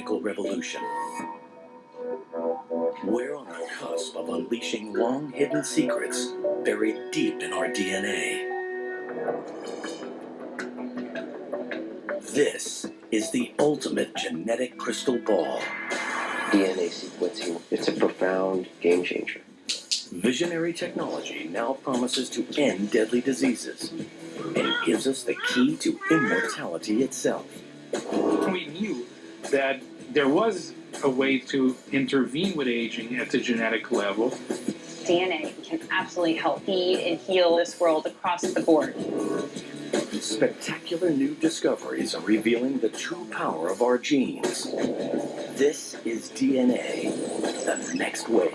revolution. We're on the cusp of unleashing long-hidden secrets buried deep in our DNA. This is the ultimate genetic crystal ball. DNA sequencing, it's a profound game changer. Visionary technology now promises to end deadly diseases and gives us the key to immortality itself. We knew that there was a way to intervene with aging at the genetic level. DNA can absolutely help feed and heal this world across the board. Spectacular new discoveries are revealing the true power of our genes. This is DNA, the next wave.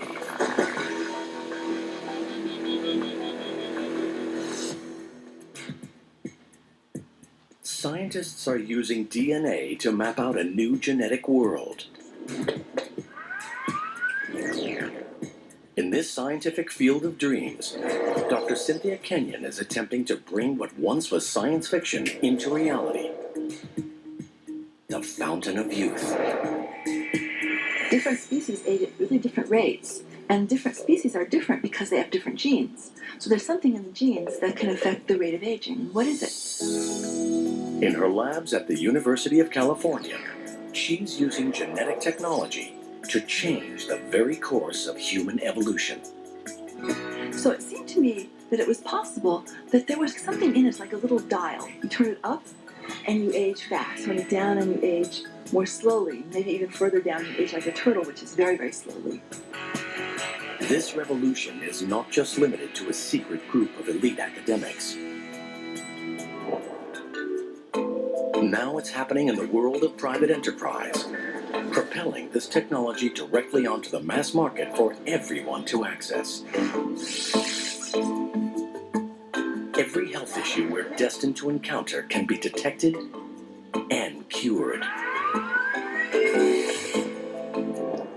Scientists are using DNA to map out a new genetic world. In this scientific field of dreams, Dr. Cynthia Kenyon is attempting to bring what once was science fiction into reality. The Fountain of Youth. Different species age at really different rates, and different species are different because they have different genes. So there's something in the genes that can affect the rate of aging. What is it? In her labs at the University of California, she's using genetic technology to change the very course of human evolution. So it seemed to me that it was possible that there was something in it, like a little dial. You turn it up and you age fast. Turn it down and you age more slowly. Maybe even further down you age like a turtle, which is very, very slowly. This revolution is not just limited to a secret group of elite academics. Now it's happening in the world of private enterprise, propelling this technology directly onto the mass market for everyone to access. Every health issue we're destined to encounter can be detected and cured.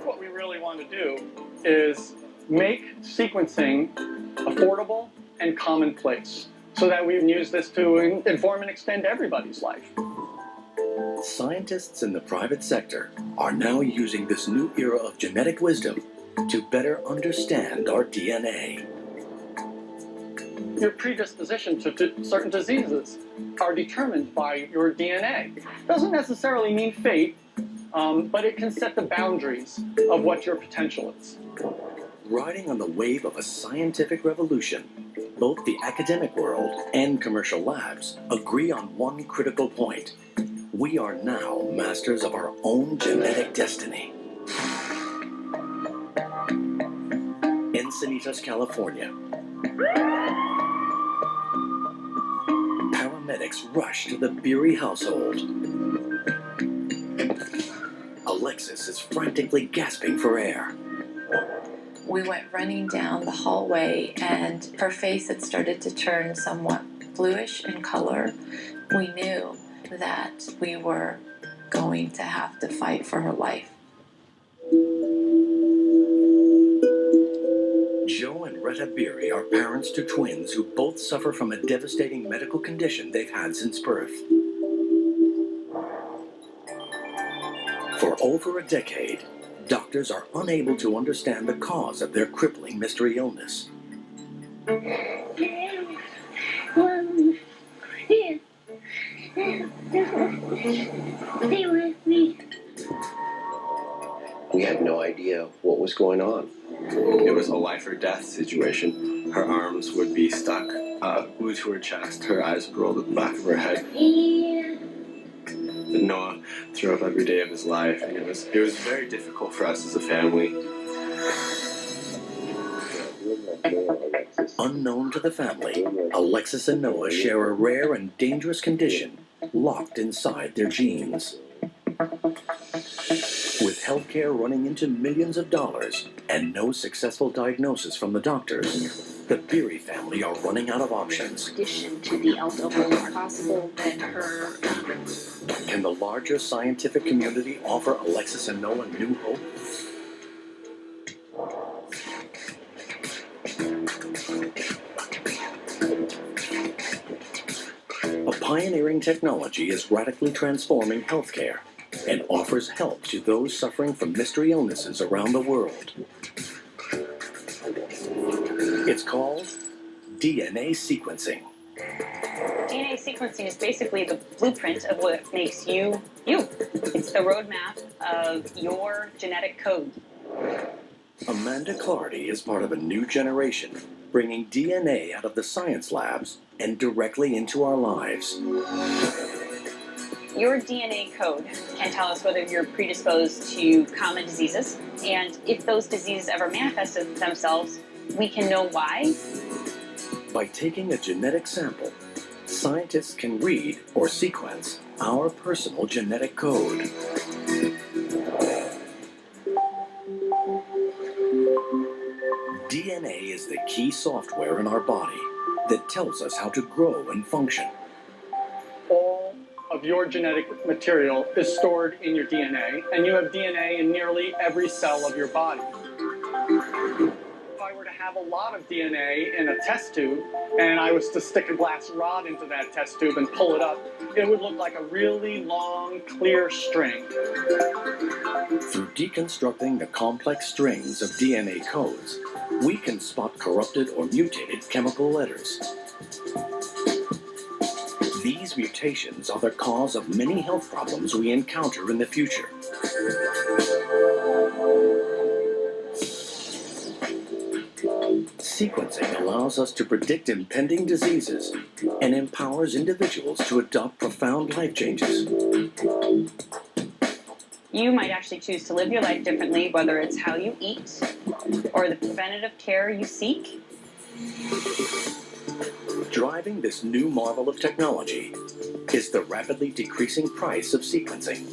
What we really want to do is make sequencing affordable and commonplace so that we can use this to inform and extend everybody's life. Scientists in the private sector are now using this new era of genetic wisdom to better understand our DNA. Your predisposition to certain diseases are determined by your DNA. Doesn't necessarily mean fate, but it can set the boundaries of what your potential is. Riding on the wave of a scientific revolution, both the academic world and commercial labs agree on one critical point. We are now masters of our own genetic destiny. Encinitas, California. Paramedics rush to the Beery household. Alexis is frantically gasping for air. We went running down the hallway and her face had started to turn somewhat bluish in color. We knew that we were going to have to fight for her life. Joe and Retta Beery are parents to twins who both suffer from a devastating medical condition they've had since birth. For over a decade, doctors are unable to understand the cause of their crippling mystery illness. We had no idea what was going on. It was a life or death situation. Her arms would be stuck glued to her chest, her eyes would roll to the back of her head. Noah threw up every day of his life, and it was very difficult for us as a family. Unknown to the family, Alexis and Noah share a rare and dangerous condition locked inside their genes. With healthcare running into millions of dollars and no successful diagnosis from the doctors, the Beery family are running out of options. In addition to the alcohol, it's possible that her... Can the larger scientific community offer Alexis and Noah new hope? A pioneering technology is radically transforming healthcare, and offers help to those suffering from mystery illnesses around the world. It's called DNA sequencing. DNA sequencing is basically the blueprint of what makes you, you. It's the roadmap of your genetic code. Amanda Clardy is part of a new generation, bringing DNA out of the science labs and directly into our lives. Your DNA code can tell us whether you're predisposed to common diseases, and if those diseases ever manifest themselves, we can know why. By taking a genetic sample, scientists can read or sequence our personal genetic code. DNA is the key software in our body that tells us how to grow and function. All of your genetic material is stored in your DNA, and you have DNA in nearly every cell of your body. If I were to have a lot of DNA in a test tube, and I was to stick a glass rod into that test tube and pull it up, it would look like a really long, clear string. Through deconstructing the complex strings of DNA codes, we can spot corrupted or mutated chemical letters. These mutations are the cause of many health problems we encounter in the future. Sequencing allows us to predict impending diseases and empowers individuals to adopt profound life changes. You might actually choose to live your life differently, whether it's how you eat or the preventative care you seek. Driving this new marvel of technology is the rapidly decreasing price of sequencing.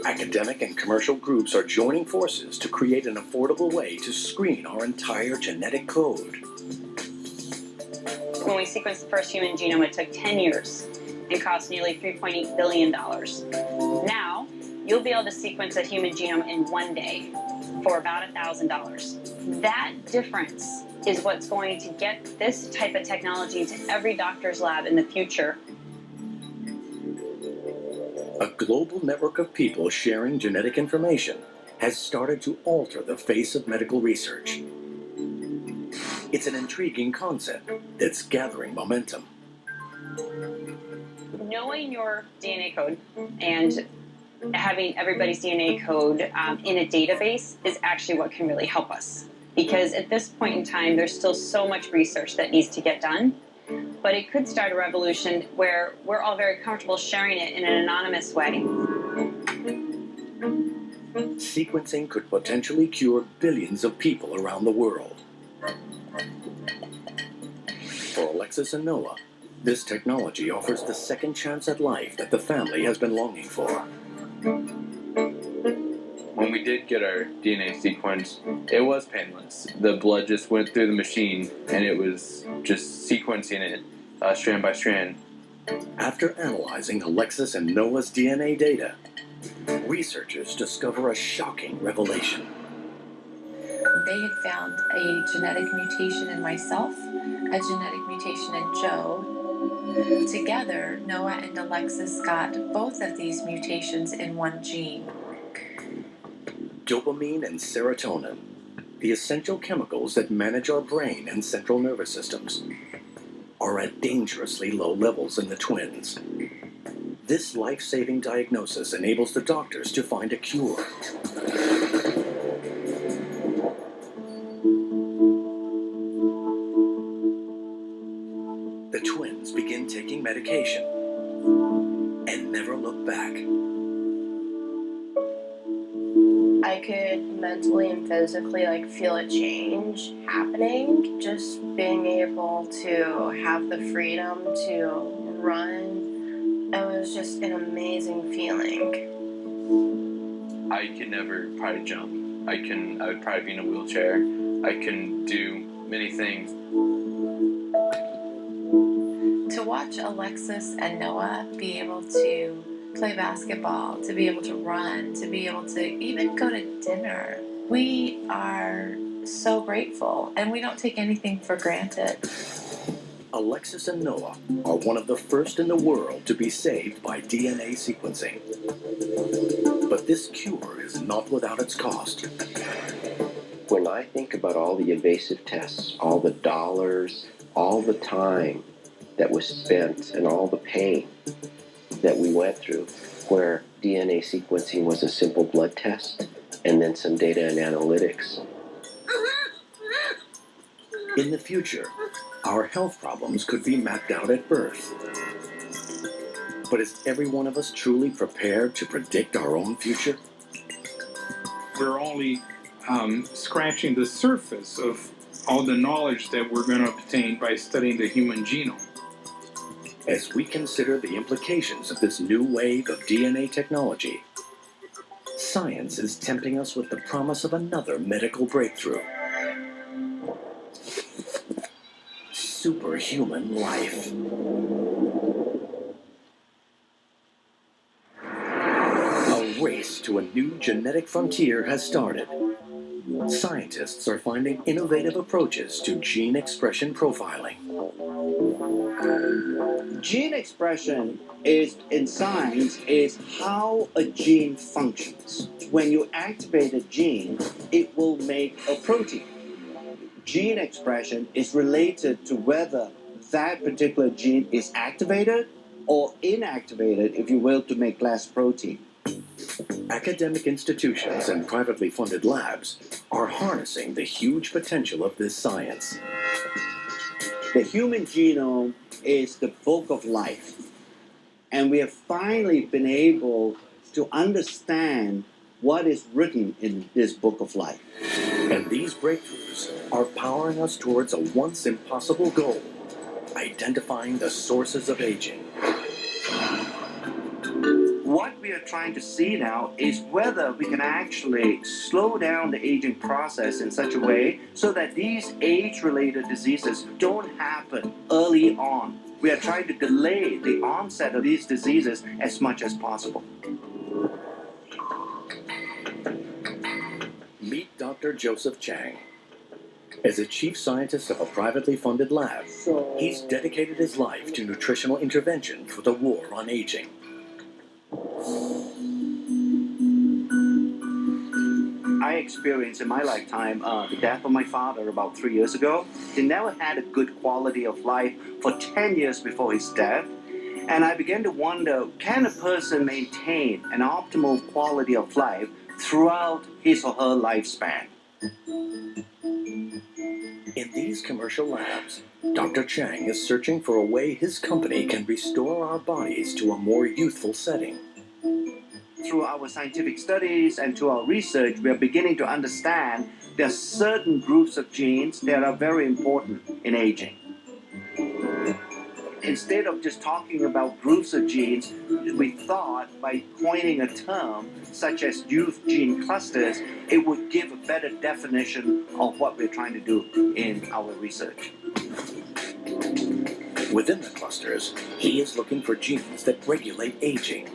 Academic and commercial groups are joining forces to create an affordable way to screen our entire genetic code. When we sequenced the first human genome, it took 10 years and cost nearly $3.8 billion. Now, you'll be able to sequence a human genome in one day for about $1,000. That difference is what's going to get this type of technology into every doctor's lab in the future. A global network of people sharing genetic information has started to alter the face of medical research. It's an intriguing concept that's gathering momentum. Knowing your DNA code and having everybody's DNA code in a database is actually what can really help us. Because at this point in time, there's still so much research that needs to get done. But it could start a revolution where we're all very comfortable sharing it in an anonymous way. Sequencing could potentially cure billions of people around the world. For Alexis and Noah, this technology offers the second chance at life that the family has been longing for. When we did get our DNA sequenced, it was painless. The blood just went through the machine, and it was just sequencing it strand by strand. After analyzing Alexis and Noah's DNA data, researchers discover a shocking revelation. They had found a genetic mutation in myself, a genetic mutation in Joe. Together, Noah and Alexis got both of these mutations in one gene. Dopamine and serotonin, the essential chemicals that manage our brain and central nervous systems, are at dangerously low levels in the twins. This life-saving diagnosis enables the doctors to find a cure. The twins begin taking medication and never look back. I could mentally and physically feel a change happening. Just being able to have the freedom to run, it was just an amazing feeling. I could never probably jump. I would probably be in a wheelchair. I can do many things. To watch Alexis and Noah be able to play basketball, to be able to run, to be able to even go to dinner, we are so grateful, and we don't take anything for granted. Alexis and Noah are one of the first in the world to be saved by DNA sequencing. But this cure is not without its cost. When I think about all the invasive tests, all the dollars, all the time that was spent, and all the pain that we went through, where DNA sequencing was a simple blood test, and then some data and analytics. In the future, our health problems could be mapped out at birth. But is every one of us truly prepared to predict our own future? We're only scratching the surface of all the knowledge that we're going to obtain by studying the human genome. As we consider the implications of this new wave of DNA technology, science is tempting us with the promise of another medical breakthrough. Superhuman life. A race to a new genetic frontier has started. Scientists are finding innovative approaches to gene expression profiling. Gene expression in science is how a gene functions. When you activate a gene, it will make a protein. Gene expression is related to whether that particular gene is activated or inactivated, if you will, to make less protein. Academic institutions and privately funded labs are harnessing the huge potential of this science. The human genome is the book of life, and we have finally been able to understand what is written in this book of life. And these breakthroughs are powering us towards a once impossible goal: identifying the sources of aging. What we are trying to see now is whether we can actually slow down the aging process in such a way so that these age-related diseases don't happen early on. We are trying to delay the onset of these diseases as much as possible. Meet Dr. Joseph Chang. As a chief scientist of a privately funded lab, he's dedicated his life to nutritional intervention for the war on aging. I experienced in my lifetime the death of my father about 3 years ago. He never had a good quality of life for 10 years before his death. And I began to wonder, can a person maintain an optimal quality of life throughout his or her lifespan? In these commercial labs, Dr. Chang is searching for a way his company can restore our bodies to a more youthful setting. Through our scientific studies and to our research, we are beginning to understand there are certain groups of genes that are very important in aging. Instead of just talking about groups of genes, we thought by coining a term such as youth gene clusters, it would give a better definition of what we're trying to do in our research. Within the clusters, he is looking for genes that regulate aging.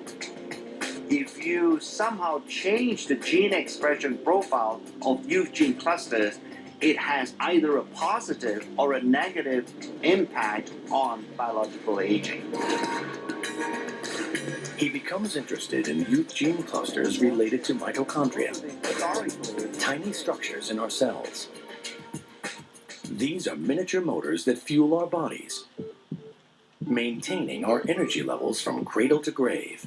If you somehow change the gene expression profile of youth gene clusters, it has either a positive or a negative impact on biological aging. He becomes interested in youth gene clusters related to mitochondria, tiny structures in our cells. These are miniature motors that fuel our bodies, maintaining our energy levels from cradle to grave.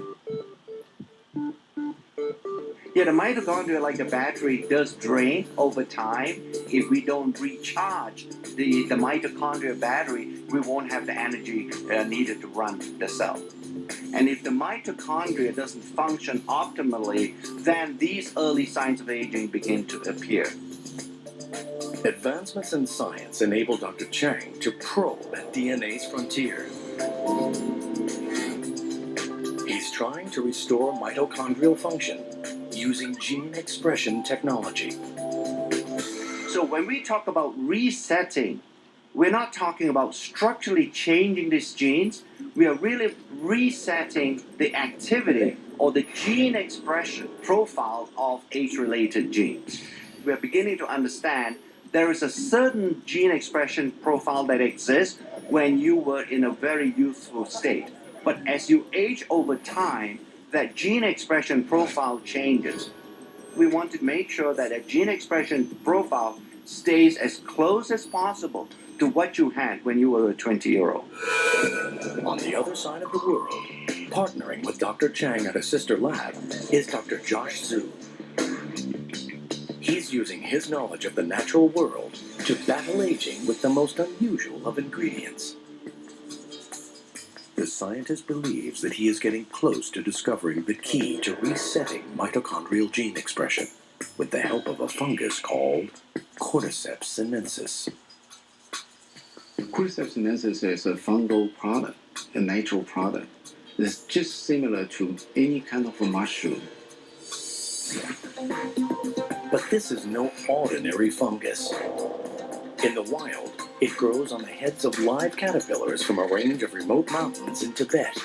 Yeah, the mitochondria, like the battery, does drain over time. If we don't recharge the mitochondria battery, we won't have the energy needed to run the cell. And if the mitochondria doesn't function optimally, then these early signs of aging begin to appear. Advancements in science enable Dr. Chang to probe at DNA's frontier. He's trying to restore mitochondrial function using gene expression technology. So when we talk about resetting, we're not talking about structurally changing these genes. We are really resetting the activity or the gene expression profile of age-related genes. We are beginning to understand there is a certain gene expression profile that exists when you were in a very youthful state. But as you age over time, that gene expression profile changes. We want to make sure that a gene expression profile stays as close as possible to what you had when you were a 20-year-old. On the other side of the world, partnering with Dr. Chang at a sister lab, is Dr. Josh Zhu. He's using his knowledge of the natural world to battle aging with the most unusual of ingredients. The scientist believes that he is getting close to discovering the key to resetting mitochondrial gene expression with the help of a fungus called Cordyceps sinensis. Cordyceps sinensis is a fungal product, a natural product. It's just similar to any kind of a mushroom. But this is no ordinary fungus. In the wild, it grows on the heads of live caterpillars from a range of remote mountains in Tibet.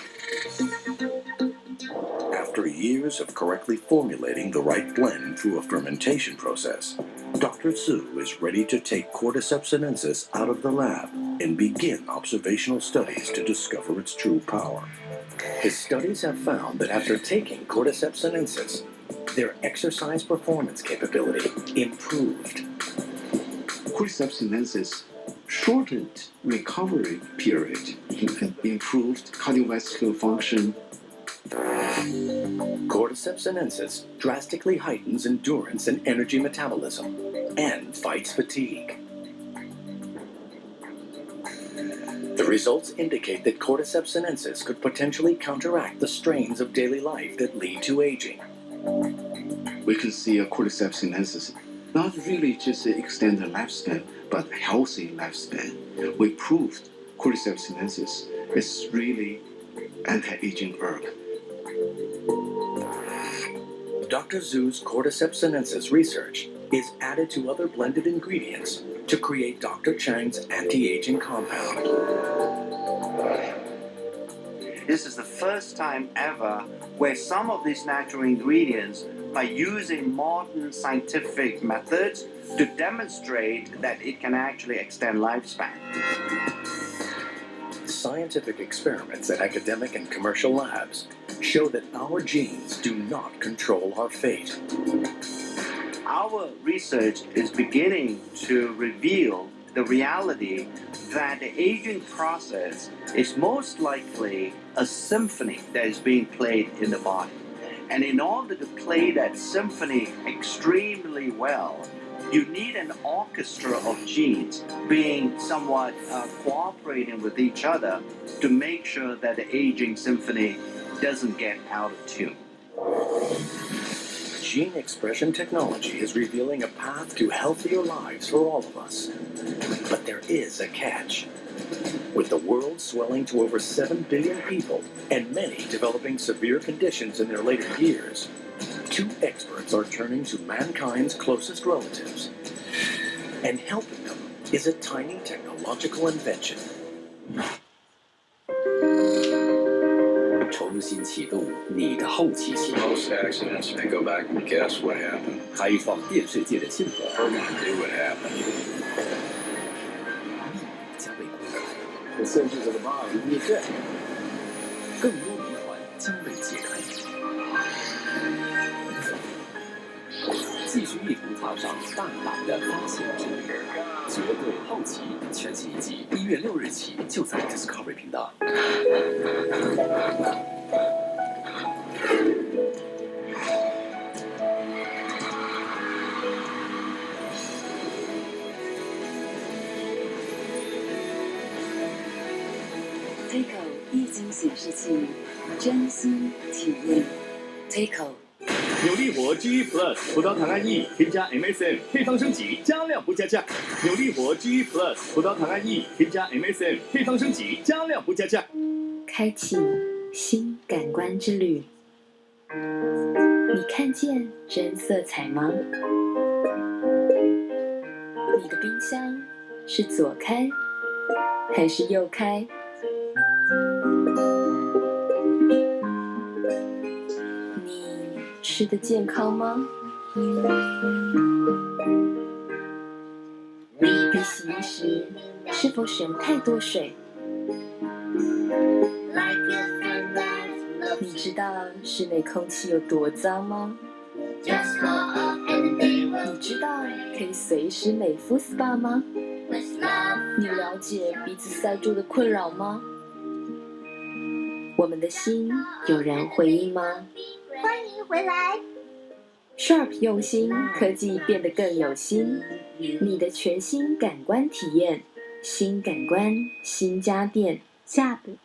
After years of correctly formulating the right blend through a fermentation process, Dr. Zhu is ready to take Cordyceps sinensis out of the lab and begin observational studies to discover its true power. His studies have found that after taking Cordyceps sinensis, their exercise performance capability improved. Cordyceps sinensis shortened recovery period and improved cardiovascular function. Cordyceps sinensis drastically heightens endurance and energy metabolism and fights fatigue. The results indicate that Cordyceps sinensis could potentially counteract the strains of daily life that lead to aging. We can see a Cordyceps sinensis not really just extend the lifespan, but healthy lifespan. We proved Cordyceps sinensis is really anti-aging herb. Dr. Zhu's Cordyceps sinensis research is added to other blended ingredients to create Dr. Chang's anti-aging compound. This is the first time ever where some of these natural ingredients are using modern scientific methods to demonstrate that it can actually extend lifespan. Scientific experiments at academic and commercial labs show that our genes do not control our fate. Our research is beginning to reveal the reality that the aging process is most likely a symphony that is being played in the body. And in order to play that symphony extremely well, you need an orchestra of genes being somewhat cooperating with each other to make sure that the aging symphony doesn't get out of tune. Gene expression technology is revealing a path to healthier lives for all of us. But there is a catch. With the world swelling to over 7 billion people and many developing severe conditions in their later years, 2 experts are turning to mankind's closest relatives. And helping them is a tiny technological invention. 重新启动你的好奇心， Most accidents may go back and guess what happened. 开放电视界的信号， We're gonna do what happened. 将被公开，甚至这个骂一阵，更多谜团将被解开。继续一同踏上大胆的发现之旅，绝对好奇全新一季1月6日起就在 Discovery 频道。Takeo 液晶显示器，真心体验。Takeo。扭力活 GE Plus 葡萄糖胺 E 添加 MSM 配方升级，加量不加价。扭力活 GE Plus 葡萄糖胺 E 添加 MSM 配方升级，加量不加价。开启新感官之旅。你看见真色彩吗？你的冰箱是左开还是右开？吃的健康吗？你洗衣时是否使用太多水？你知道室内空气有多脏吗？你知道可以随时美肤 SPA 吗？你了解鼻子塞住的困扰吗？我们的心有人回应吗？欢迎回来。Sharp 用心，科技变得更有心。你的全新感官体验，新感官，新家电。下部。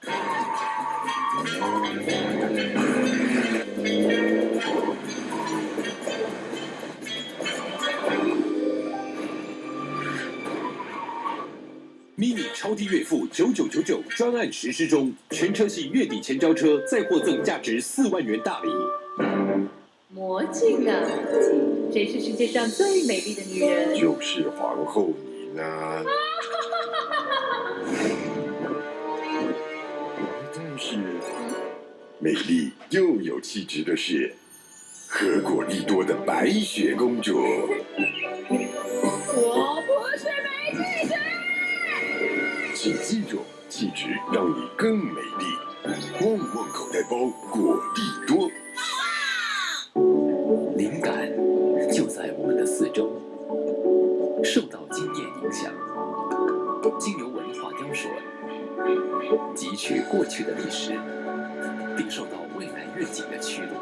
mini 超低月付9999专案实施中，全车系月底前交车再获赠价值4万元大礼。魔镜啊，谁是世界上最美丽的女人？就是皇后你呢。但是，美丽又有气质的是荷果利多的白雪公主。我不是没气质。请记住，气质让你更美丽。旺旺口袋包果利多。灵感就在我们的四周，受到经验影响，经由文化雕塑，汲取过去的历史，并受到未来愿景的驱动。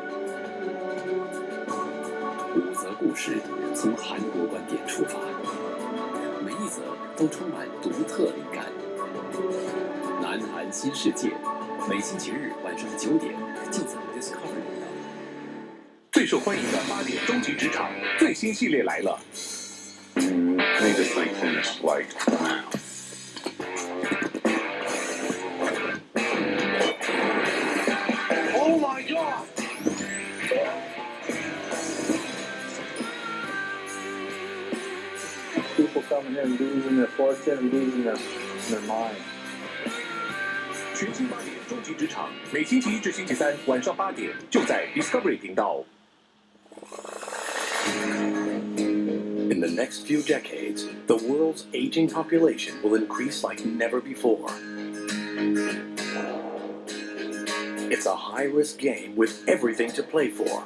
5则故事从韩国观点出发，每一则都充满独特灵感。南韩新世界，每星期日晚上9点，就在 Discovery 频道。最受欢迎的8点终极职场最新系列来了。Made us think things like, wow. Oh my god! People coming in losing their fortune and losing their mind. 全新8点终极职场，每星期一至星期三晚上8点，就在 Discovery 频道。In the next few decades, the world's aging population will increase like never before. It's a high-risk game with everything to play for.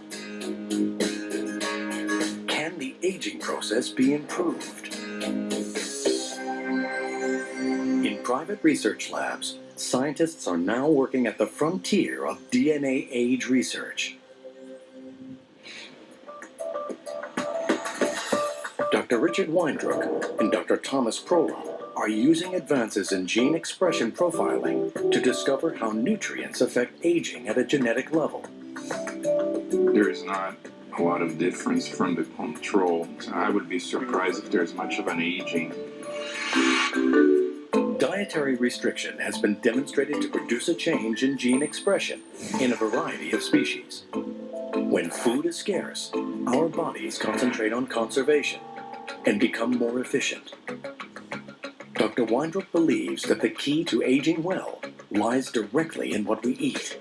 Can the aging process be improved? In private research labs, scientists are now working at the frontier of DNA age research. Dr. Richard Weindruck and Dr. Thomas Prola are using advances in gene expression profiling to discover how nutrients affect aging at a genetic level. There is not a lot of difference from the control. I would be surprised if there's much of an aging. Dietary restriction has been demonstrated to produce a change in gene expression in a variety of species. When food is scarce, our bodies concentrate on conservation and become more efficient. Dr. Weindruck believes that the key to aging well lies directly in what we eat.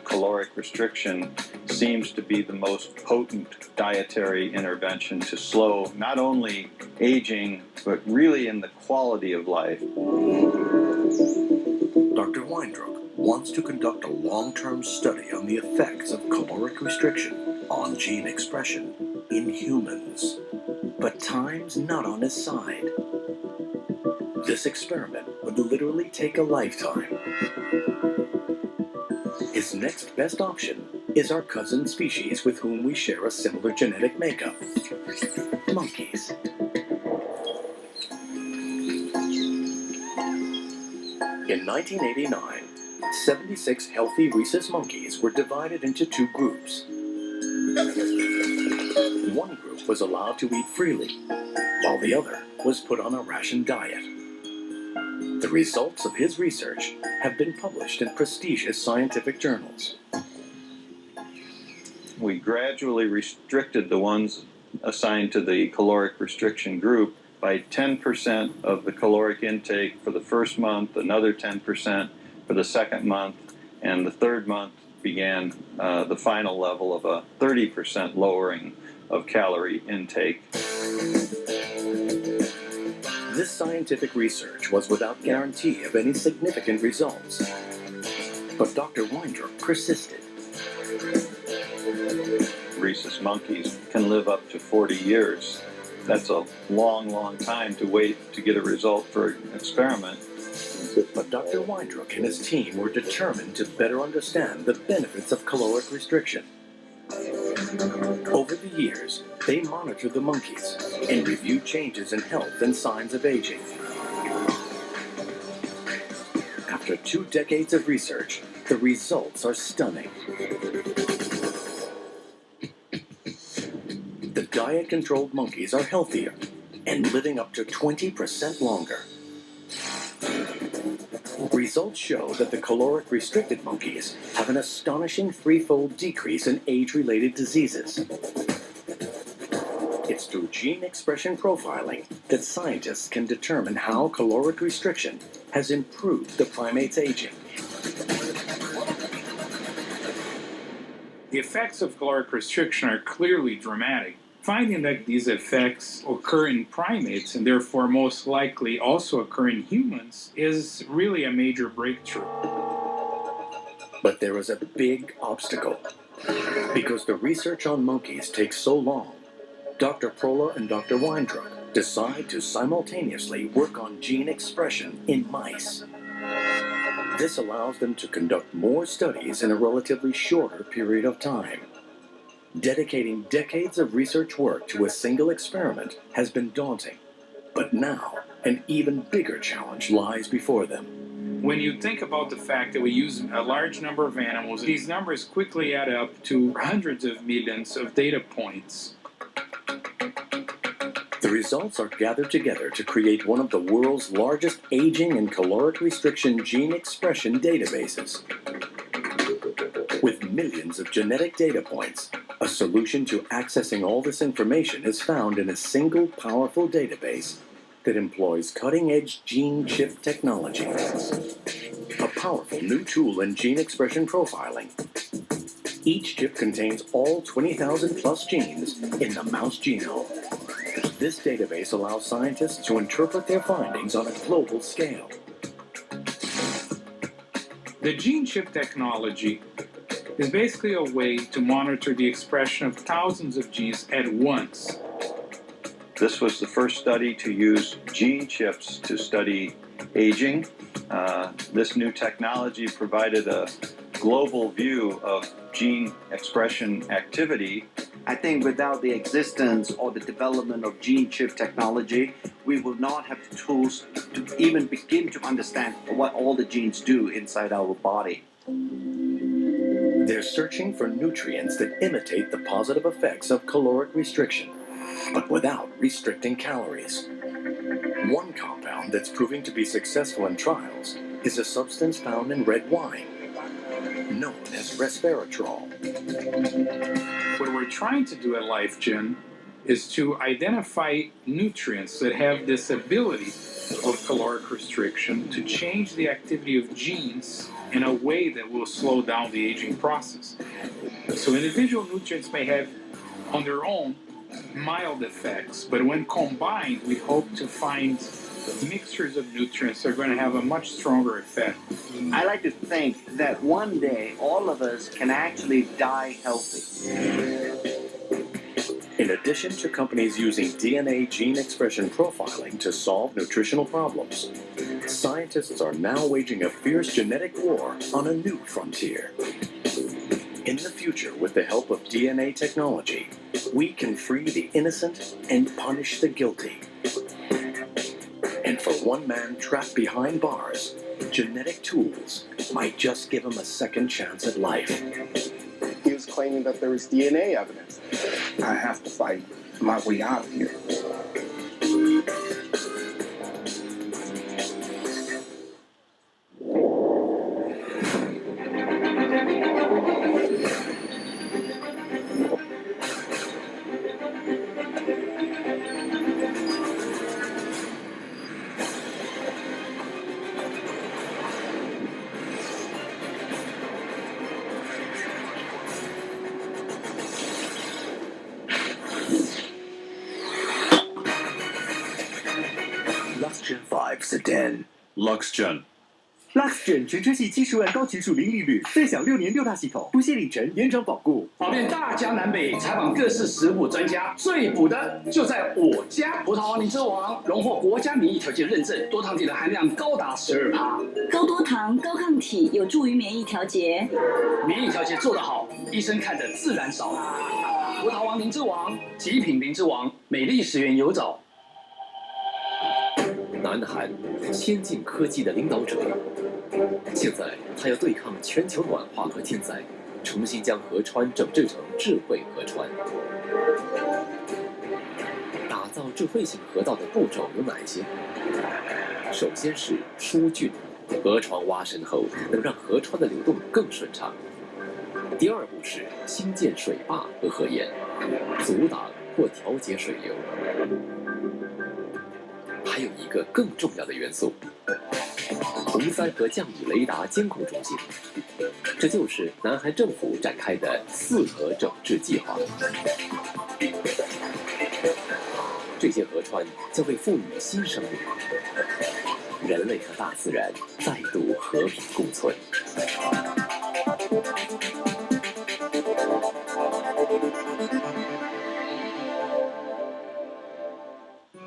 Caloric restriction seems to be the most potent dietary intervention to slow not only aging, but really in the quality of life. Dr. Weindruck wants to conduct a long-term study on the effects of caloric restriction on gene expression in humans. But time's not on his side. This experiment would literally take a lifetime. His next best option is our cousin species with whom we share a similar genetic makeup. Monkeys. In 1989, 76 healthy rhesus monkeys were divided into 2 groups. One group was allowed to eat freely, while the other was put on a ration diet. The results of his research have been published in prestigious scientific journals. We gradually restricted the ones assigned to the caloric restriction group by 10% of the caloric intake for the first month, another 10% for the second month, and the third month began the final level of a 30% lowering of calorie intake. This scientific research was without guarantee of any significant results. But Dr. Weindruck persisted. Rhesus monkeys can live up to 40 years. That's a long, long time to wait to get a result for an experiment. But Dr. Weindruck and his team were determined to better understand the benefits of caloric restriction. Over the years, they monitored the monkeys and reviewed changes in health and signs of aging. After 2 decades of research, the results are stunning. The diet-controlled monkeys are healthier and living up to 20% longer. Results show that the caloric-restricted monkeys have an astonishing 3-fold decrease in age-related diseases. It's through gene expression profiling that scientists can determine how caloric restriction has improved the primate's aging. The effects of caloric restriction are clearly dramatic. Finding that these effects occur in primates and therefore most likely also occur in humans is really a major breakthrough. But there is a big obstacle. Because the research on monkeys takes so long, Dr. Prola and Dr. Weindruck decide to simultaneously work on gene expression in mice. This allows them to conduct more studies in a relatively shorter period of time. Dedicating decades of research work to a single experiment has been daunting, but now an even bigger challenge lies before them. When you think about the fact that we use a large number of animals, these numbers quickly add up to hundreds of millions of data points. The results are gathered together to create one of the world's largest aging and caloric restriction gene expression databases. With millions of genetic data points, a solution to accessing all this information is found in a single powerful database that employs cutting-edge gene chip technology. A powerful new tool in gene expression profiling. Each chip contains all 20,000 plus genes in the mouse genome. This database allows scientists to interpret their findings on a global scale. The gene chip technology is basically a way to monitor the expression of thousands of genes at once. This was the first study to use gene chips to study aging. This new technology provided a global view of gene expression activity. I think without the existence or the development of gene chip technology, we will not have the tools to even begin to understand what all the genes do inside our body. They're searching for nutrients that imitate the positive effects of caloric restriction, but without restricting calories. One compound that's proving to be successful in trials is a substance found in red wine, known as resveratrol. What we're trying to do at LifeGen is to identify nutrients that have this ability of caloric restriction to change the activity of genes in a way that will slow down the aging process. So individual nutrients may have on their own mild effects, but when combined, we hope to find mixtures of nutrients that are going to have a much stronger effect. I like to think that one day all of us can actually die healthy. In addition to companies using DNA gene expression profiling to solve nutritional problems, scientists are now waging a fierce genetic war on a new frontier. In the future, with the help of DNA technology, we can free the innocent and punish the guilty. And for one man trapped behind bars, genetic tools might just give him a second chance at life. He was claiming that there was DNA evidence. I have to fight my way out of here. 10. LuxGen 全车系70万高级数零利率，再享6年6大系统，不限里程，延长保固。跑遍大江南北，采访各式食谱专家，最补的就在我家。葡萄王灵芝王荣获国家免疫条件认证，多糖体的含量高达12%，高多糖、高抗体，有助于免疫调节。免疫调节做得好，医生看得自然少。葡萄王灵芝王，极品灵芝王，美丽食源有找。南韩，先进科技的领导者，现在他要对抗全球暖化和天灾，重新将河川整治成智慧河川。打造智慧型河道的步骤有哪些？首先是疏浚，河床挖深后能让河川的流动更顺畅。第二步是新建水坝和河沿，阻挡或调节水流。还有一个更重要的元素，洪灾和降雨雷达监控中心，这就是南韩政府展开的4河整治计划。这些河川将被赋予新生命，人类和大自然再度和平共存。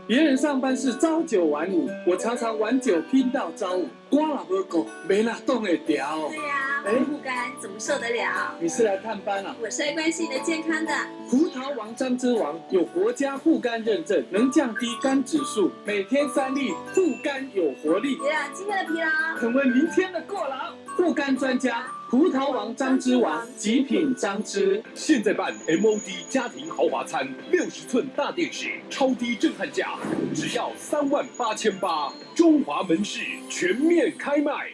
别人上班是朝9晚5，我常常晚9拼到朝5。我老婆狗没哪动得掉。对呀，不干怎么受得了？你是来探班啊？我是来关心你的健康的。葡萄王张之王有国家护肝认证，能降低肝指数，每天3粒，护肝有活力。别让今天的疲劳成为明天的过劳。护肝专家，葡萄王张之王，极品张之。现在办 MOD 家庭豪华餐，60寸大电视，超低震撼价，只要38800，中华门市全面开卖。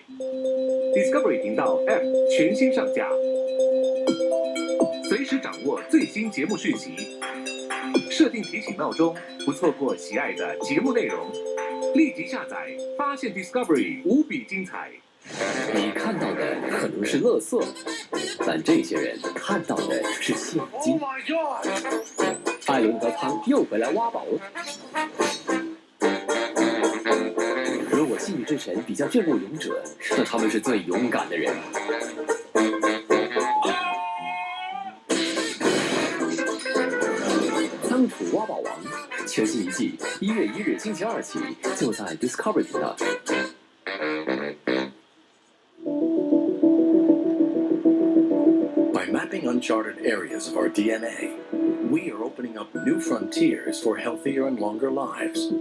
Discovery 频道 App 全新上架，随时掌握最新节目讯息，设定提醒闹钟，不错过喜爱的节目内容。立即下载，发现 Discovery 无比精彩。你看到的可能是垃圾，但这些人看到的是现金。艾伦和汤又回来挖宝了。如果信誉之神比较这部勇者，那他们是最勇敢的人。仓储挖宝王全新一季1月1日星期2起，就在 Discovery 频道。By mapping uncharted areas of our DNA, we are opening up new frontiers for healthier and longer lives.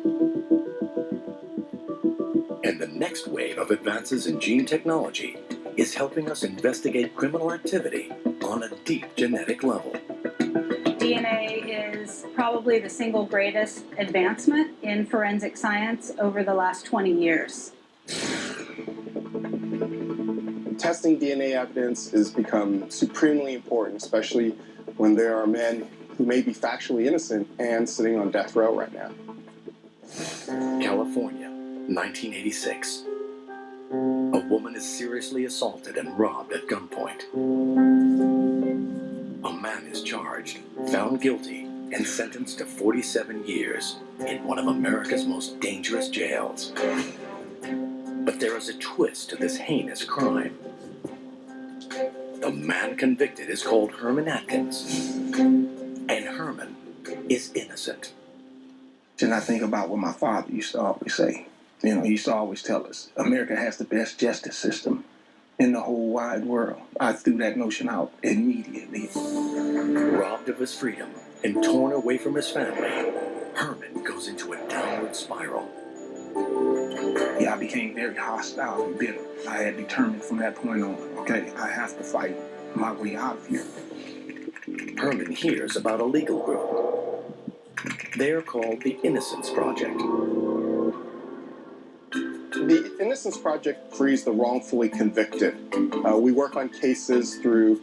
And the next wave of advances in gene technology is helping us investigate criminal activity on a deep genetic level. DNA is probably the single greatest advancement in forensic science over the last 20 years. Testing DNA evidence has become supremely important, especially when there are men who may be factually innocent and sitting on death row right now. California, 1986. A woman is seriously assaulted and robbed at gunpoint. A man is charged, found guilty, and sentenced to 47 years in one of America's most dangerous jails. But there is a twist to this heinous crime. The man convicted is called Herman Atkins, and Herman is innocent. And I think about what my father used to always say. He used to always tell us, America has the best justice system in the whole wide world. I threw that notion out immediately. Robbed of his freedom and torn away from his family, Herman goes into a downward spiral. Yeah, I became very hostile and bitter. I had determined from that point on, okay, I have to fight my way out of here. Herman hears about a legal group. They're called the Innocence Project. The Innocence Project frees the wrongfully convicted. We work on cases through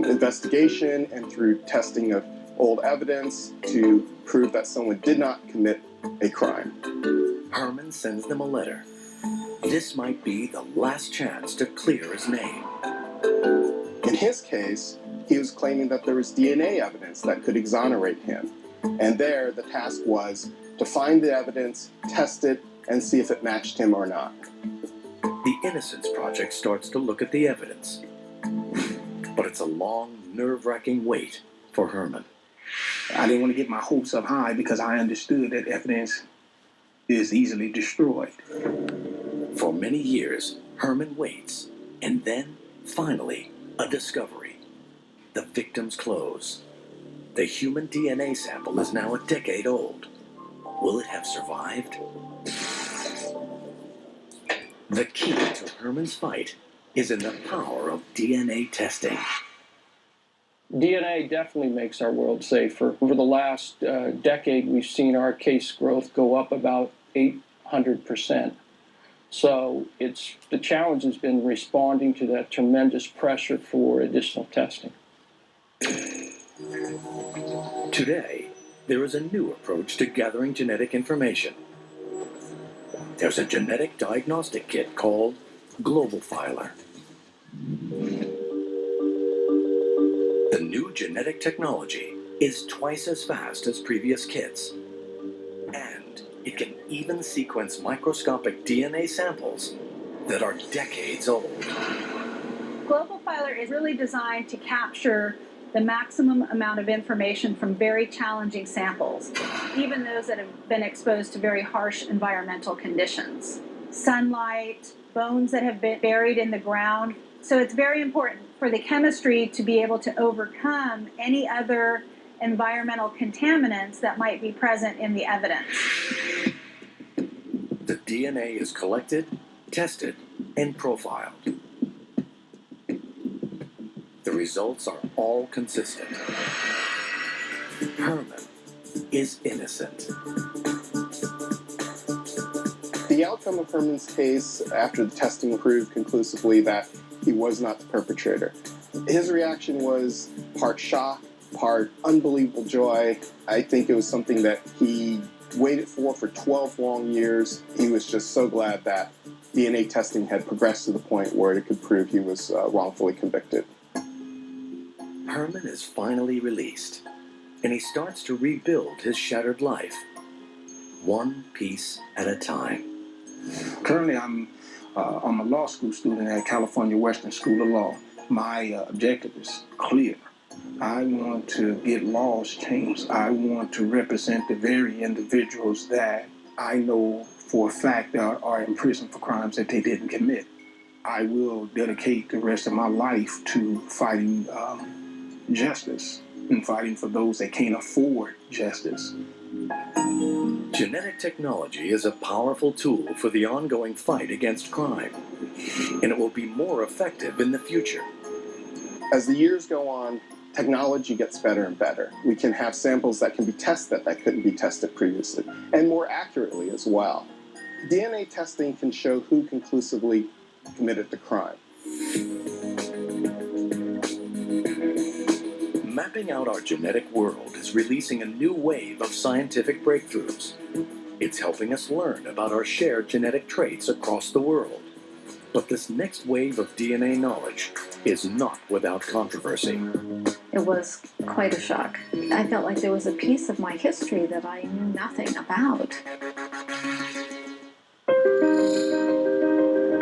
investigation and through testing of old evidence to prove that someone did not commit a crime. Herman sends them a letter. This might be the last chance to clear his name. In his case, he was claiming that there was DNA evidence that could exonerate him. And there, the task was to find the evidence, test it, and see if it matched him or not. The Innocence Project starts to look at the evidence. But it's a long, nerve-wracking wait for Herman. I didn't want to get my hopes up high because I understood that evidence is easily destroyed. For many years, Herman waits, and then, finally, a discovery. The victim's clothes. The human DNA sample is now a decade old. Will it have survived? The key to Herman's fight is in the power of DNA testing. DNA definitely makes our world safer. Over the last decade, we've seen our case growth go up about 800%. So the challenge has been responding to that tremendous pressure for additional testing. Today, there is a new approach to gathering genetic information. There's a genetic diagnostic kit called Global Filer. The new genetic technology is twice as fast as previous kits. And it can even sequence microscopic DNA samples that are decades old. Global Filer is really designed to capture the maximum amount of information from very challenging samples, even those that have been exposed to very harsh environmental conditions. Sunlight, bones that have been buried in the ground. So it's very important for the chemistry to be able to overcome any other environmental contaminants that might be present in the evidence. The DNA is collected, tested, and profiled. The results are all consistent. Herman is innocent. The outcome of Herman's case after the testing proved conclusively that he was not the perpetrator. His reaction was part shock, part unbelievable joy. I think it was something that he waited for 12 long years. He was just so glad that DNA testing had progressed to the point where it could prove he was wrongfully convicted. Herman is finally released, and he starts to rebuild his shattered life, one piece at a time. Currently, I'm a law school student at California Western School of Law. My objective is clear. I want to get laws changed. I want to represent the very individuals that I know for a fact are in prison for crimes that they didn't commit. I will dedicate the rest of my life to fighting justice and fighting for those that can't afford justice. Genetic technology is a powerful tool for the ongoing fight against crime, and it will be more effective in the future. As the years go on, technology gets better and better. We can have samples that can be tested that couldn't be tested previously, and more accurately as well. DNA testing can show who conclusively committed the crime. Mapping out our genetic world is releasing a new wave of scientific breakthroughs. It's helping us learn about our shared genetic traits across the world. But this next wave of DNA knowledge is not without controversy. It was quite a shock. I felt like there was a piece of my history that I knew nothing about.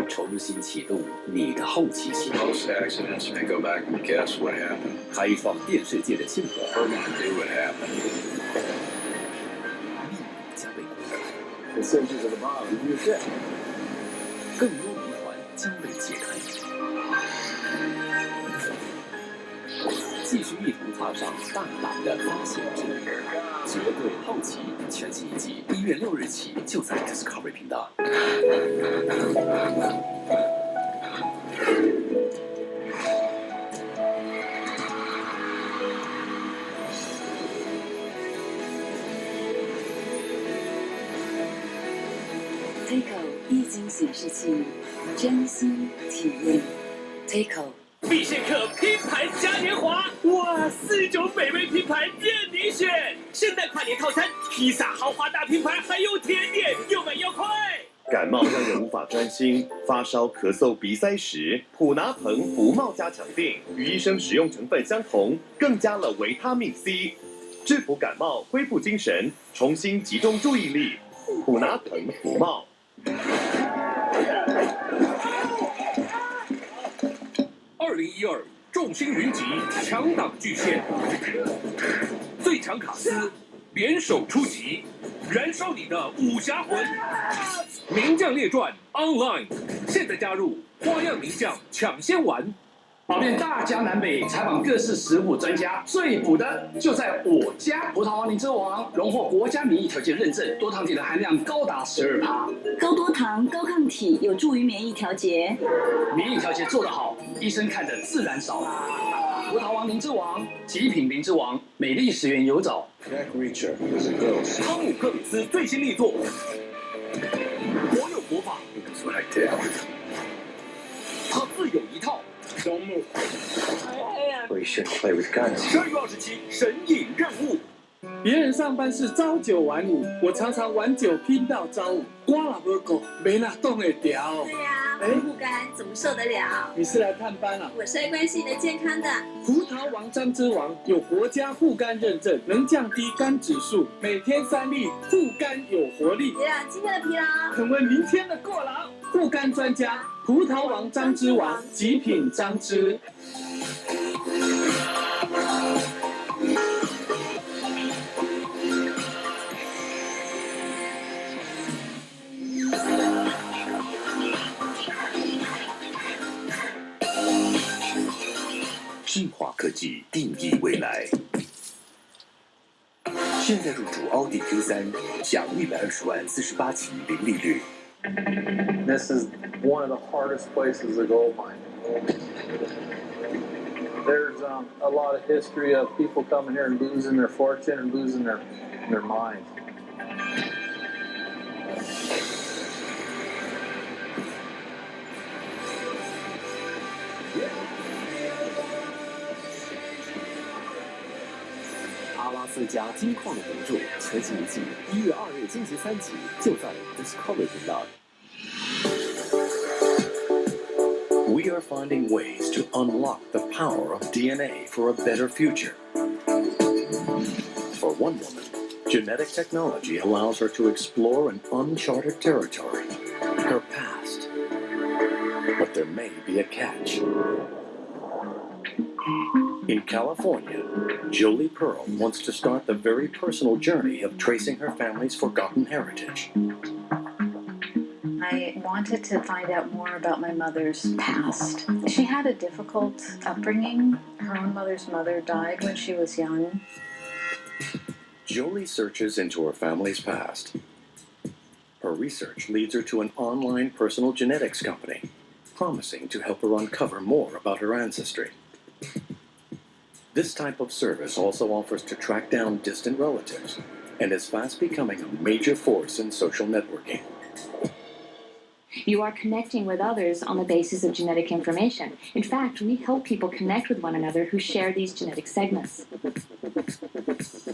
重新启动你的好奇心。 Most accidents, I go back and guess what happened. 开放电视界的心火。 We're gonna do what happened. 秘密将被公开。 The surgeons at the bottom, you're dead. 更多谜团将被解开。继续一同踏上大胆的发现之旅，绝对好奇全新一季1月6日起就在 Discovery 频道。Takeo 液晶显示器，真心体验。Takeo 必胜客拼盘嘉年华，哇，4种美味拼盘任你选，圣诞跨年套餐，披萨豪华大拼盘，还有甜点，又满又快。感冒让人无法专心，发烧、咳嗽、鼻塞时，普拿疼服冒加强定与医生使用成分相同，更加了维他命 C， 制服感冒，恢复精神，重新集中注意力。普拿疼服冒2012众星云集，强档巨献，最强卡司联手出击，燃烧你的武侠魂！名将列传 Online， 现在加入，花样名将抢先玩。跑遍大江南北，采访各式食谱专家，最补的就在我家。葡萄王灵芝王荣获国家免疫条件认证，多糖体的含量高达12%，高多糖、高抗体，有助于免疫调节。免疫调节做得好，医生看得自然少。葡萄王灵芝王，极品灵芝王，美丽10元有找。汤姆克鲁斯最新力作，国有国法，他自有一套。Don't move. We shouldn't play with guns. 12月27神隐任务。别人上班是朝九晚五，我常常晚九拼到朝五，我老不够，没哪动得掉。对呀，我不干怎么受得了？你是来探班啊？我是来关心你的健康的。葡萄王张之王有国家护肝认证，能降低肝指数，每天3粒，护肝有活力，别让今天的疲劳成为明天的过劳。护肝专家，葡萄王张之王，极品张之。进化科技定义未来。现在入主奥迪 Q3，享120万48期零利率。This is one of the hardest places to gold mine. There's a lot of history of people coming here and losing their fortune and losing their mind.阿拉斯加金矿的赌注全新一季1月2日星期3起就在 Discovery 频道。We are finding ways to unlock the power of DNA for a better future. For one woman, genetic technology allows her to explore an uncharted territory, her past. But there may be a catch. In California, Jolie Pearl wants to start the very personal journey of tracing her family's forgotten heritage. I wanted to find out more about my mother's past. She had a difficult upbringing. Her own mother's mother died when she was young. Jolie searches into her family's past. Her research leads her to an online personal genetics company, promising to help her uncover more about her ancestry. This type of service also offers to track down distant relatives and is fast becoming a major force in social networking. You are connecting with others on the basis of genetic information. In fact, we help people connect with one another who share these genetic segments.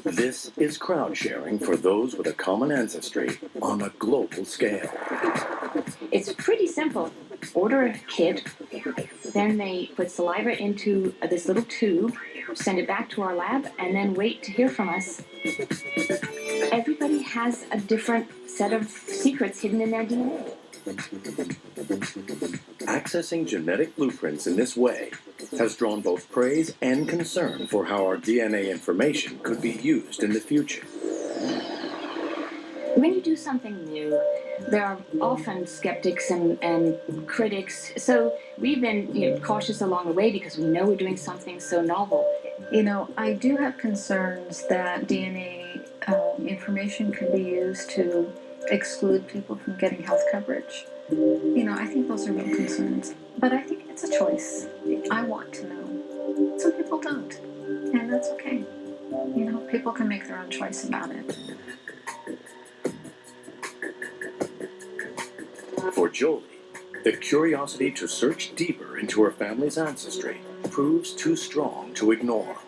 This is crowd sharing for those with a common ancestry on a global scale. It's pretty simple. Order a kit, then they put saliva into this little tube, send it back to our lab, and then wait to hear from us. Everybody has a different set of secrets hidden in their DNA. Accessing genetic blueprints in this way has drawn both praise and concern for how our DNA information could be used in the future. When you do something new, there are often skeptics and critics. So we've been cautious along the way because we know we're doing something so novel. You know, I do have concerns that DNA information could be used to exclude people from getting health coverage. You know, I think those are real concerns. But I think it's a choice. I want to know. Some people don't. And that's okay. You know, people can make their own choice about it. For Jolie, the curiosity to search deeper into her family's ancestry proves too strong to ignore.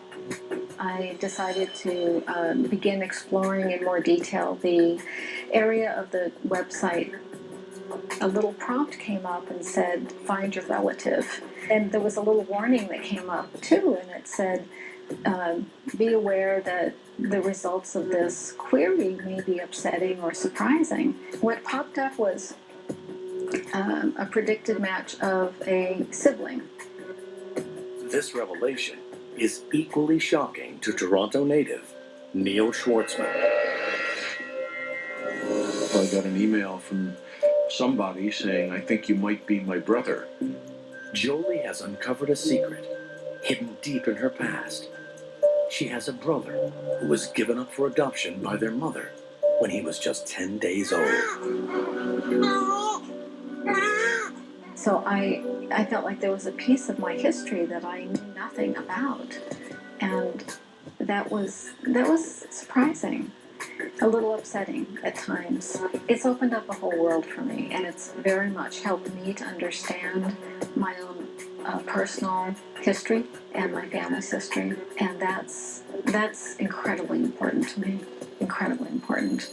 I decided to begin exploring in more detail the area of the website. A little prompt came up and said, find your relative. And there was a little warning that came up too, and it said, be aware that the results of this query may be upsetting or surprising. What popped up was a predicted match of a sibling. This revelation is equally shocking to Toronto native Neil Schwartzman. I got an email from somebody saying, I think you might be my brother. Jolie has uncovered a secret hidden deep in her past. She has a brother who was given up for adoption by their mother when he was just 10 days old. So I felt like there was a piece of my history that I knew nothing about, and that was surprising, a little upsetting at times. It's opened up a whole world for me, and it's very much helped me to understand my own personal history and my family's history, and that's incredibly important to me. Incredibly important.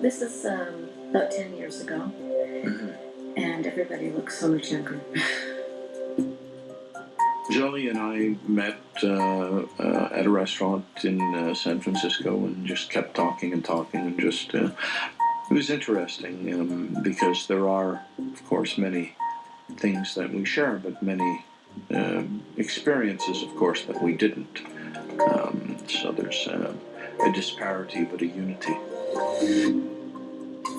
This is about 10 years ago, and everybody looks so much younger. Jolie and I met at a restaurant in San Francisco and just kept talking and just, it was interesting because there are, of course, many things that we share, but many experiences, of course, that we didn't. So there's a disparity, but a unity.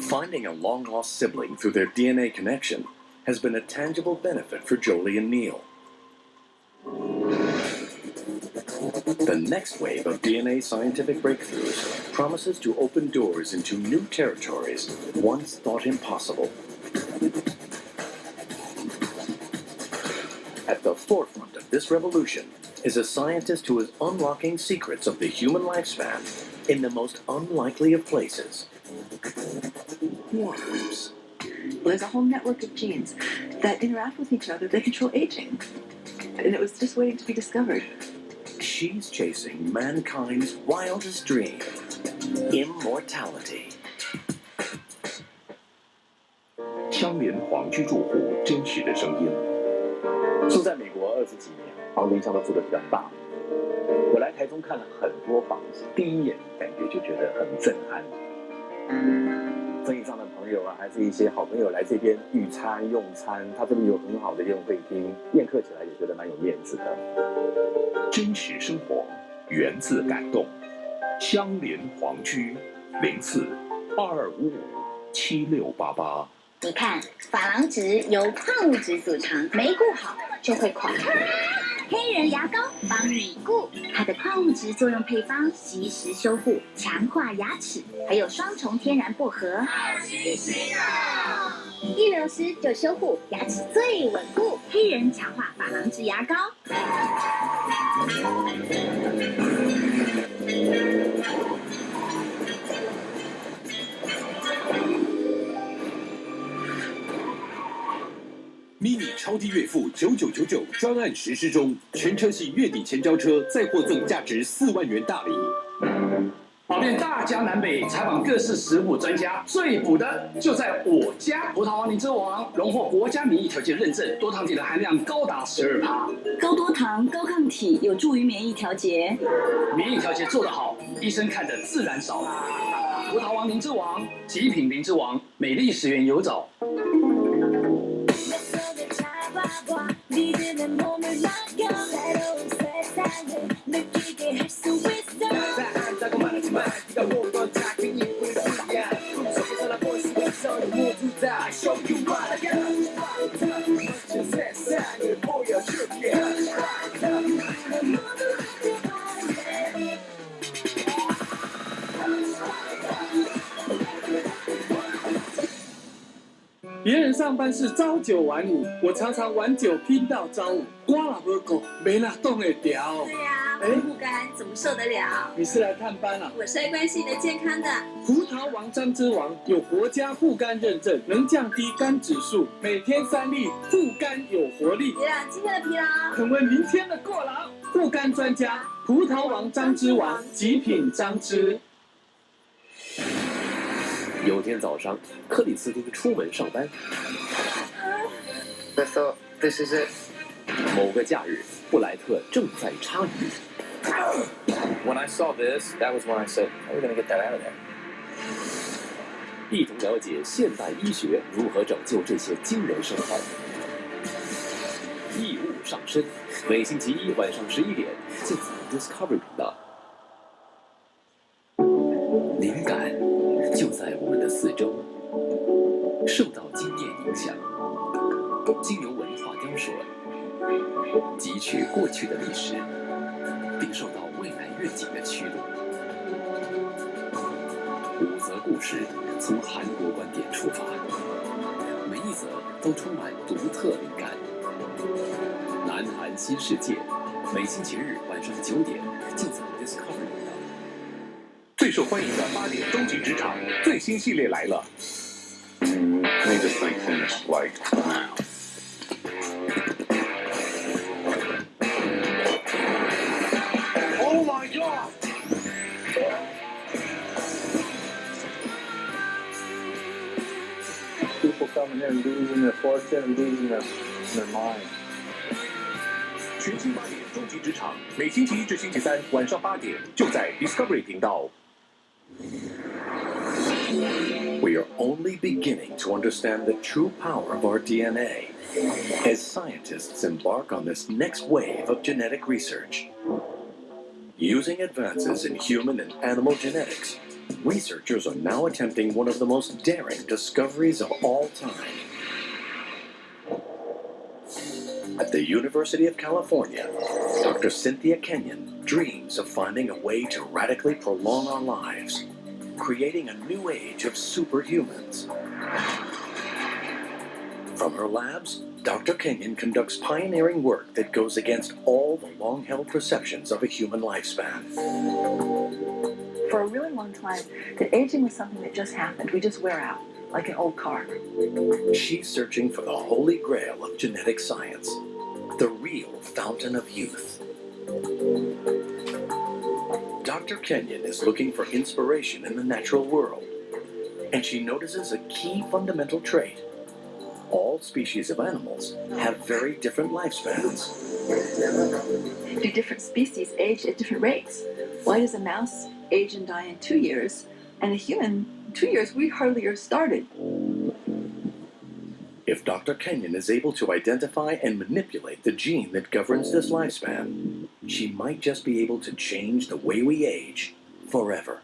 Finding a long-lost sibling through their DNA connection has been a tangible benefit for Jolie and Neil. The next wave of DNA scientific breakthroughs promises to open doors into new territories once thought impossible. At the forefront of this revolution is a scientist who is unlocking secrets of the human lifespan in the most unlikely of places. Worms. There's a whole network of genes that interact with each other. They control aging. And it was just waiting to be discovered. She's chasing mankind's wildest dream, immortality. 相连黄居住户真实的声音。住在美国20几年，房子一向都住得比较大。我来台中看了很多房子，第一眼感觉就觉得很震撼。生意上的朋友啊，还是一些好朋友来这边聚餐用餐，他这边有很好的宴会厅，宴客起来也觉得蛮有面子的。真实生活，源自感动。相连黄居04-255-7688。你看，珐琅质由矿物质组成，没顾好就会垮。黑人牙膏帮你顾，它的矿物质作用配方吸食修护，强化牙齿，还有双重天然薄荷。好清新啊！一流时就修护，牙齿最稳固。黑人强化珐琅质牙膏。mini 超低月付9999专案实施中，全车系月底前交车再获赠价值4万元大礼。跑遍大江南北，采访各式食谱专家，最补的就在我家。葡萄王灵之王荣获国家免疫条件认证，多糖体的含量高达12%。高多糖、高抗体，有助于免疫调节。免疫调节做得好，医生看得自然少。葡萄王灵之王，极品灵之王，美丽食源有找。别人上班是朝九晚五，我常常晚九拼到朝五，我老婆狗没哪动得掉。对呀，我不干怎么受得了？你是来探班啊？我是来关心你的健康的。葡萄王张之王有国家护肝认证，能降低肝指数，每天3粒，护肝有活力。别让今天的疲劳成为明天的过劳。护肝专家，葡萄王张之王，极品张之。有天早上，克里斯汀出门上班。So this is it. 某个假日，布莱特正在插鱼。When I saw this, that was when I said, "How are we gonna get that out of there?" 一同了解现代医学如何拯救这些惊人生态。异物上身，每星期一晚上11点，就在 Discovery 频道。灵感就在我们的四周，受到经验影响，经由文化雕塑，汲取过去的历史，并受到未来愿景的驱动。5则故事从韩国观点出发，每一则都充满独特灵感。南韩新世界，每星期日晚上9点，就在 Discovery 频道。最受欢迎的8点终极职场最新系列来了。Need to think things like now. Oh my god! People coming here and losing their fortune and losing their mind. 全新8点终极职场，每星期一至星期三晚上8点，就在 Discovery 频道。We are only beginning to understand the true power of our DNA as scientists embark on this next wave of genetic research. Using advances in human and animal genetics, researchers are now attempting one of the most daring discoveries of all time. At the University of California, Dr. Cynthia Kenyon dreams of finding a way to radically prolong our lives, creating a new age of superhumans. From her labs, Dr. Kenyon conducts pioneering work that goes against all the long-held perceptions of a human lifespan. For a really long time, that aging was something that just happened. We just wear out, like an old car. She's searching for the holy grail of genetic science, the real fountain of youth. Dr. Kenyon is looking for inspiration in the natural world, and she notices a key fundamental trait. All species of animals have very different lifespans. Do different species age at different rates? Why does a mouse age and die in 2 years, and a human, 2 years, we hardly are started? If Dr. Kenyon is able to identify and manipulate the gene that governs this lifespan, she might just be able to change the way we age forever.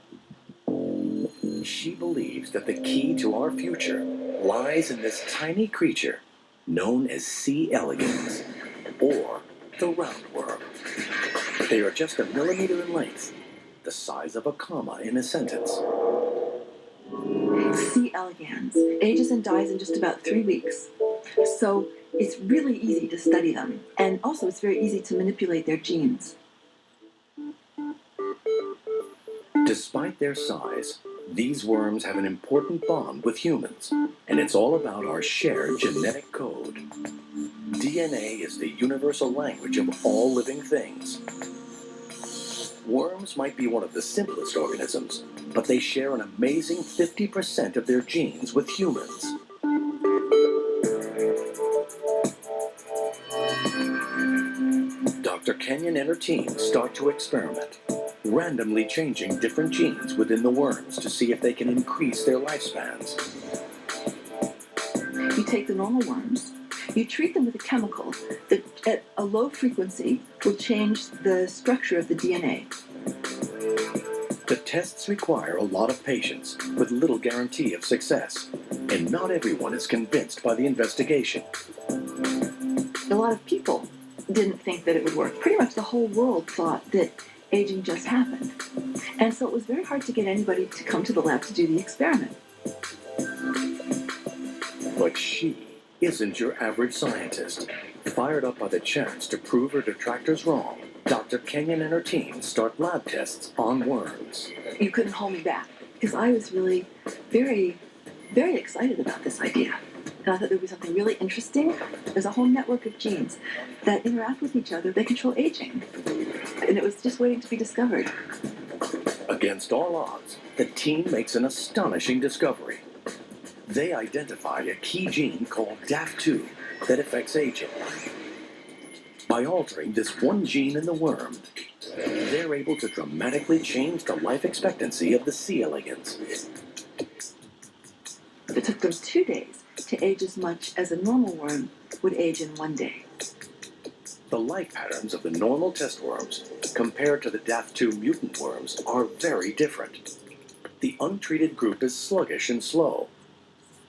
She believes that the key to our future lies in this tiny creature known as C. elegans, or the roundworm. They are just a millimeter in length, the size of a comma in a sentence. C. elegans ages and dies in just about 3 weeks. So it's really easy to study them, and also it's very easy to manipulate their genes. Despite their size, these worms have an important bond with humans, and it's all about our shared genetic code. DNA is the universal language of all living things. Worms might be one of the simplest organisms, but they share an amazing 50% of their genes with humans. Dr. Kenyon and her team start to experiment, randomly changing different genes within the worms to see if they can increase their lifespans. You take the normal worms, you treat them with a chemical that at a low frequency will change the structure of the DNA. The tests require a lot of patience with little guarantee of success, and not everyone is convinced by the investigation. A lot of people didn't think that it would work. Pretty much the whole world thought that aging just happened. And so it was very hard to get anybody to come to the lab to do the experiment. But she isn't your average scientist. Fired up by the chance to prove her detractors wrong, Dr. Kenyon and her team start lab tests on worms. You couldn't hold me back, because I was really very, very excited about this idea. And I thought there would be something really interesting. There's a whole network of genes that interact with each other. They control aging. And it was just waiting to be discovered. Against all odds, the team makes an astonishing discovery. They identify a key gene called DAF2 that affects aging. By altering this one gene in the worm, they're able to dramatically change the life expectancy of the C. elegans. It took them 2 days to age as much as a normal worm would age in 1 day. The life patterns of the normal test worms compared to the DAF2 mutant worms are very different. The untreated group is sluggish and slow,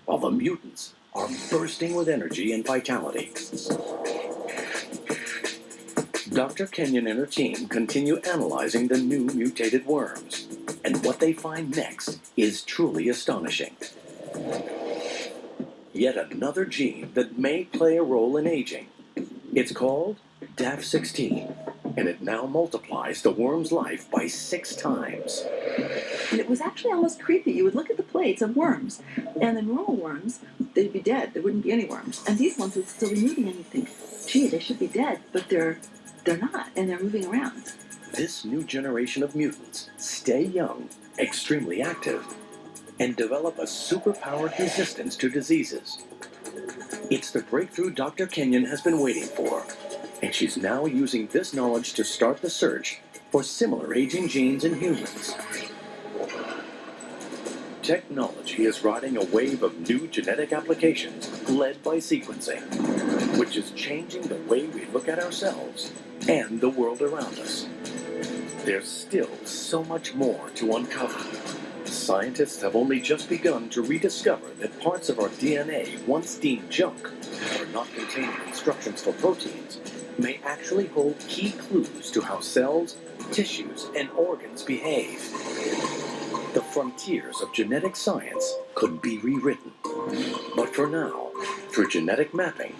while the mutants are bursting with energy and vitality. Dr. Kenyon and her team continue analyzing the new mutated worms, and what they find next is truly astonishing. Yet another gene that may play a role in aging. It's called DAF16, and it now multiplies the worm's life by 6 times. And it was actually almost creepy. You would look at the plates of worms, and the normal worms, they'd be dead. There wouldn't be any worms. And these ones would still be moving, and you'd think, gee, they should be dead, but they're not, and they're moving around. This new generation of mutants stay young, extremely active, and develop a superpowered resistance to diseases. It's the breakthrough Dr. Kenyon has been waiting for, and she's now using this knowledge to start the search for similar aging genes in humans. Technology is riding a wave of new genetic applications led by sequencing, which is changing the way we look at ourselves and the world around us. There's still so much more to uncover. Scientists have only just begun to rediscover that parts of our DNA once deemed junk, or not containing instructions for proteins, may actually hold key clues to how cells, tissues, and organs behave. The frontiers of genetic science could be rewritten. But for now, through genetic mapping,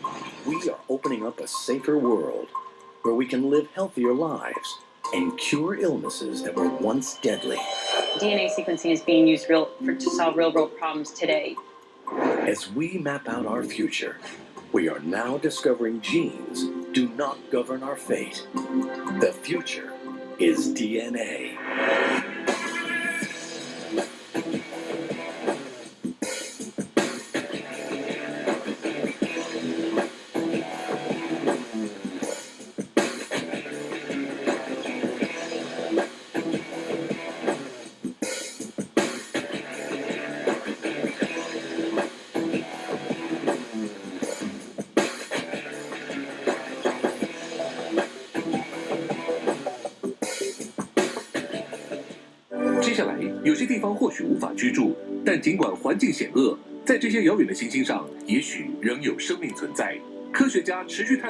we are opening up a safer world where we can live healthier lives and cure illnesses that were once deadly. DNA sequencing is being used to solve real-world problems today. As we map out our future, we are now discovering genes do not govern our fate. The future is DNA. 接下来，有些地方或许无法居住，但尽管环境险恶，在这些遥远的行星上，也许仍有生命存在。科学家持续探